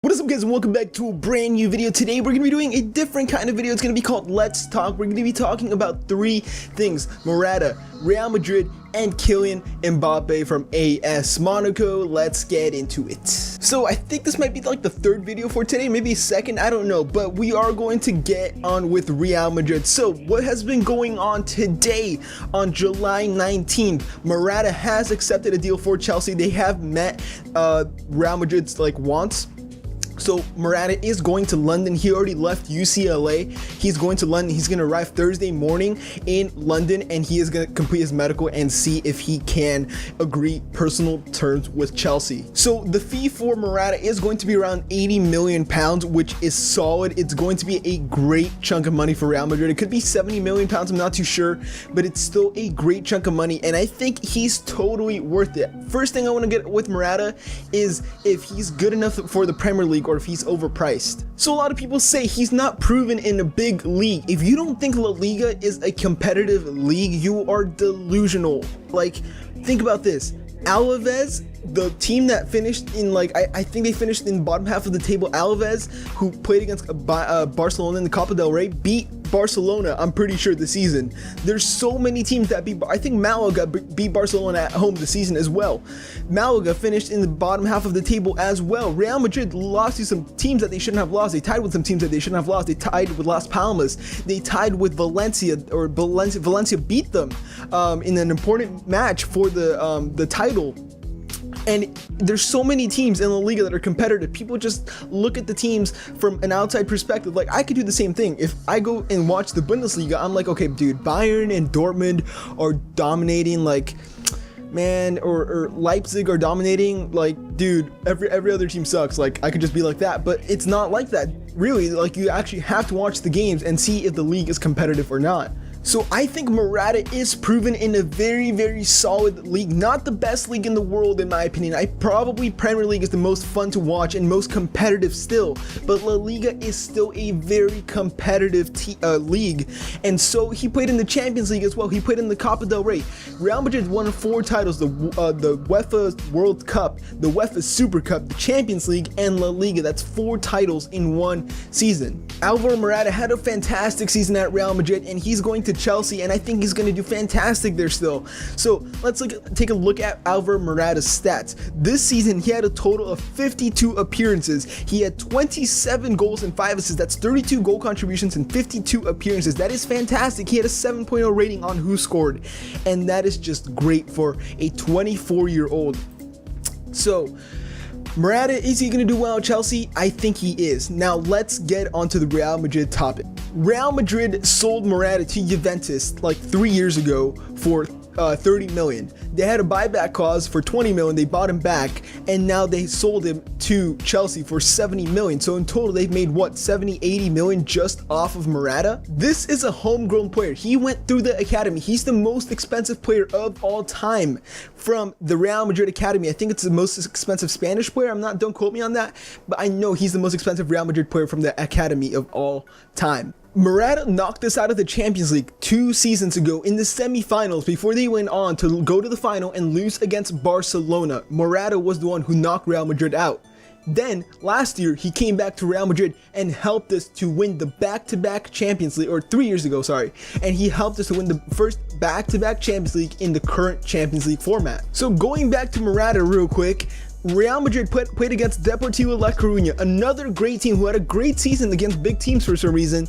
What is up, guys, and welcome back to a brand new video. Today we're going to be doing a different kind of video. It's going to be called Let's Talk. We're going to be talking about three things: Morata, Real Madrid, and Kylian MBAPPE from AS Monaco. Let's get into it. So I think this might be like the third video for today, maybe second, I don't know, but we are going to get on with Real Madrid. So what has been going on today? On July 19th, Morata has accepted a deal for Chelsea. They have met Real Madrid's wants. So Morata is going to London. He already left UCLA. He's going to London. He's going to arrive Thursday morning in London, and he is going to complete his medical and see if he can agree personal terms with Chelsea. So the fee for Morata is going to be around £80 million, which is solid. It's going to be a great chunk of money for Real Madrid. It could be £70 million. I'm not too sure, but it's still a great chunk of money, and I think he's totally worth it. First thing I want to get with Morata is if he's good enough for the Premier League, or if he's overpriced. So a lot of people say he's not proven in a big league. If you don't think La Liga is a competitive league, you are delusional. Think about this. ALVES, the team that finished in I think they finished in the bottom half of the table. ALVES, who played against Barcelona in the Copa del Rey, beat Barcelona, I'm pretty sure, this season. There's so many teams that I think Malaga beat Barcelona at home this season as well. Malaga finished in the bottom half of the table as well. Real Madrid lost to some teams that they shouldn't have lost. They tied with some teams that they shouldn't have lost. They tied with Las Palmas. They tied with Valencia, or Valencia beat them in an important match for the title. And there's so many teams in La Liga that are competitive. People just look at the teams from an outside perspective. I could do the same thing. If I go and watch the Bundesliga, I'm like, okay, dude, Bayern and Dortmund are dominating, man, or Leipzig are dominating, dude, every other team sucks. I could just be like that, but it's not like that. Really, you actually have to watch the games and see if the league is competitive or not. So I think Morata is proven in a very, very solid league. Not the best league in the world, in my opinion. Probably Premier League is the most fun to watch and most competitive still. But La Liga is still a very competitive league. And so he played in the Champions League as well. He played in the Copa del Rey. Real Madrid won 4 titles: the UEFA World Cup, the UEFA Super Cup, the Champions League, and La Liga. That's 4 titles in one season. Alvaro Morata had a fantastic season at Real Madrid, and he's going to Chelsea, and I think he's going to do fantastic there still. So let's take a look at Alvaro Morata's stats. This season, he had a total of 52 appearances. He had 27 goals and 5 assists. That's 32 goal contributions and 52 appearances. That is fantastic. He had a 7.0 rating on Who Scored, and that is just great for a 24-year-old. So Morata, is he going to do well at Chelsea? I think he is. Now let's get onto the Real Madrid topic. Real Madrid sold Morata to Juventus 3 years ago for 30 million. They had a buyback clause for 20 million. They bought him back, and now they sold him to Chelsea for 70 million. So in total, they've made what, 70-80 million just off of Morata? This is a homegrown player. He went through the academy. He's the most expensive player of all time from the Real Madrid academy. I think it's the most expensive Spanish player. Don't quote me on that, but I know he's the most expensive Real Madrid player from the academy of all time. Morata knocked us out of the Champions League 2 seasons ago in the semi-finals before they went on to go to the final and lose against Barcelona. Morata was the one who knocked Real Madrid out. Then last year, he came back to Real Madrid and helped us to win the back-to-back Champions League, or 3 years ago, sorry. And he helped us to win the first back-to-back Champions League in the current Champions League format. So going back to Morata real quick, Real Madrid played against Deportivo La Coruña, another great team who had a great season against big teams for some reason.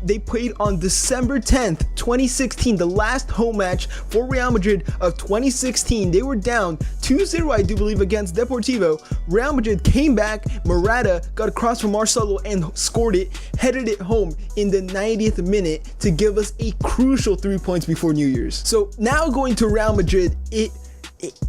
They played on December 10th, 2016, the last home match for Real Madrid of 2016. They were down 2-0, I do believe, against Deportivo. Real Madrid came back. Morata got a cross from Marcelo and scored it, headed it home in the 90th minute to give us a crucial 3 points before New Year's. So now going to Real Madrid, it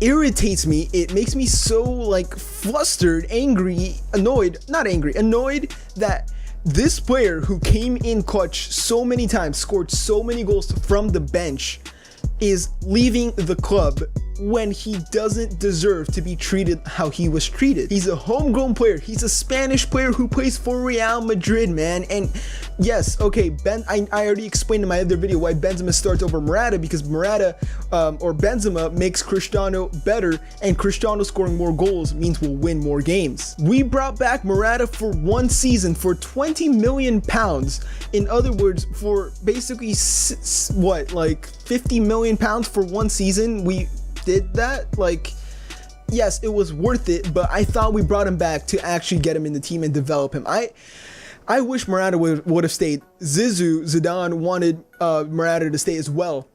irritates me. It makes me so flustered, angry, annoyed that this player who came in clutch so many times, scored so many goals from the bench, is leaving the club when he doesn't deserve to be treated how he was treated. He's a homegrown player. He's a Spanish player who plays for Real Madrid, man. And yes, okay, I already explained in my other video why Benzema starts over Morata, because Morata or Benzema makes Cristiano better, and Cristiano scoring more goals means we'll win more games. We brought back Morata for 1 season for 20 million pounds. In other words, for basically what, like 50 million pounds for 1 season. We did that. Like, yes, it was worth it, but I thought we brought him back to actually get him in the team and develop him. I wish Morata would have stayed. Zidane wanted Morata to stay as well,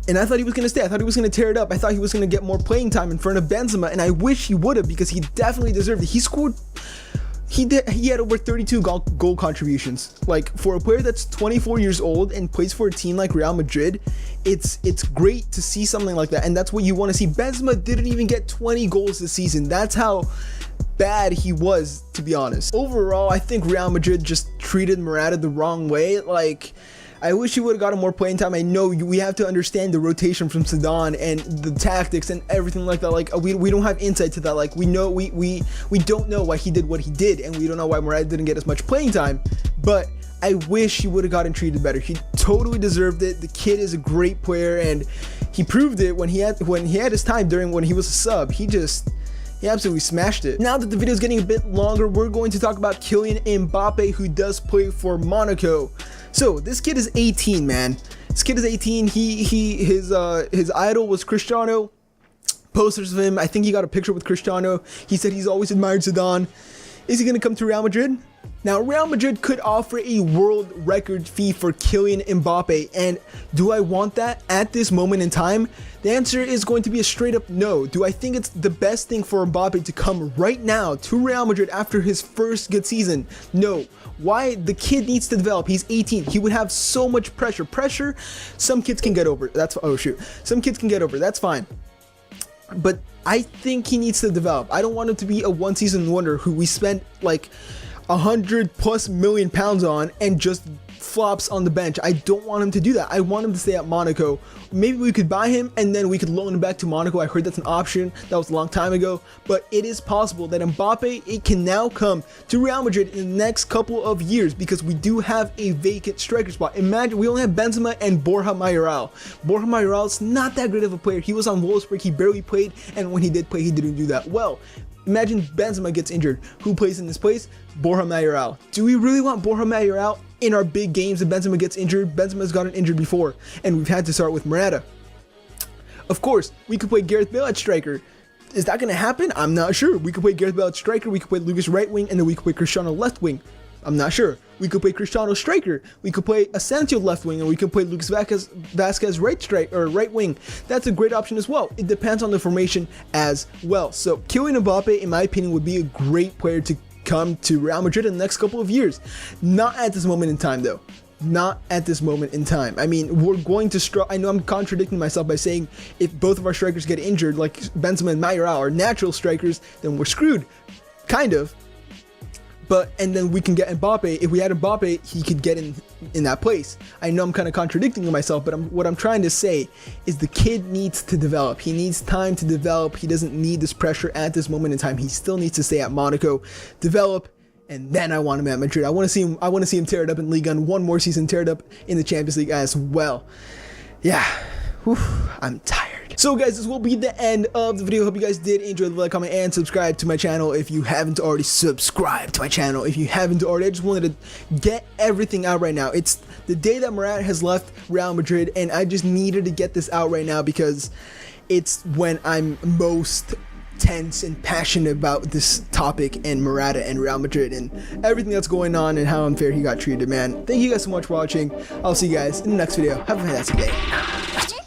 and I thought he was going to stay. I thought he was going to tear it up. I thought he was going to get more playing time in front of Benzema, and I wish he would have, because he definitely deserved it. He scored. He had over 32 goal contributions. Like, for a player that's 24 years old and plays for a team like Real Madrid, it's great to see something like that, and that's what you want to see. Benzema didn't even get 20 goals this season. That's how bad he was, to be honest. Overall, I think Real Madrid just treated Morata the wrong way. Like, I wish he would have gotten more playing time. I know we have to understand the rotation from Zidane and the tactics and everything like that. Like, we don't have insight to that. Like, we don't know why he did what he did, and we don't know why Morata didn't get as much playing time. But I wish he would have gotten treated better. He totally deserved it. The kid is a great player, and he proved it when he had his time when he was a sub. He absolutely smashed it. Now that the video is getting a bit longer, we're going to talk about Kylian Mbappe, who does play for Monaco. So this kid is 18, man. This kid is 18. His idol was Cristiano. Posters of him. I think he got a picture with Cristiano. He said he's always admired Zidane. Is he going to come to Real Madrid? Now, Real Madrid could offer a world record fee for Kylian Mbappe, and do I want that at this moment in time? The answer is going to be a straight up no. Do I think it's the best thing for Mbappe to come right now to Real Madrid after his first good season? No. Why? The kid needs to develop. He's 18. He would have so much pressure. Some kids can get over. Some kids can get over. That's fine. But I think he needs to develop. I don't want him to be a 1 season wonder who we spent like 100+ million pounds on and just flops on the bench. I don't want him to do that. I want him to stay at Monaco. Maybe we could buy him and then we could loan him back to Monaco. I heard that's an option. That was a long time ago, but it is possible that Mbappe can now come to Real Madrid in the next couple of years, because we do have a vacant striker spot. Imagine we only have Benzema and Borja Mayoral. Borja Mayoral is not that great of a player. He was on Wolfsburg. He barely played, and when he did play, he didn't do that well. Imagine Benzema gets injured. Who plays in this place? Borja Mayoral. Do we really want Borja Mayoral in our big games if Benzema gets injured? Benzema's gotten injured before, and we've had to start with Morata. Of course, we could play Gareth Bale at striker. Is that going to happen? I'm not sure. We could play Gareth Bale at striker, we could play Lucas right wing, and then we could play Cristiano left wing. I'm not sure. We could play Cristiano striker. We could play Asensio left wing, and we could play Lucas Vazquez right wing. That's a great option as well. It depends on the formation as well. So Kylian Mbappe, in my opinion, would be a great player to come to Real Madrid in the next couple of years. Not at this moment in time, though. Not at this moment in time. I mean, we're going to struggle. I know I'm contradicting myself by saying if both of our strikers get injured, like Benzema and Mayoral are natural strikers, then we're screwed. Kind of. And then we can get Mbappe. If we had Mbappe, he could get in that place. I know I'm kind of contradicting myself, but what I'm trying to say is the kid needs to develop. He needs time to develop. He doesn't need this pressure at this moment in time. He still needs to stay at Monaco, develop, and then I want him at Madrid. I want to see him tear it up in Ligue 1, one more season, tear it up in the Champions League as well. Yeah, whew, I'm tired. So guys, this will be the end of the video. Hope you guys did enjoy. Leave a like, comment, and subscribe to my channel if you haven't already subscribed to my channel. If you haven't already, I just wanted to get everything out right now. It's the day that Morata has left Real Madrid, and I just needed to get this out right now because it's when I'm most tense and passionate about this topic and Morata and Real Madrid and everything that's going on and how unfair he got treated, man. Thank you guys so much for watching. I'll see you guys in the next video. Have a fantastic day.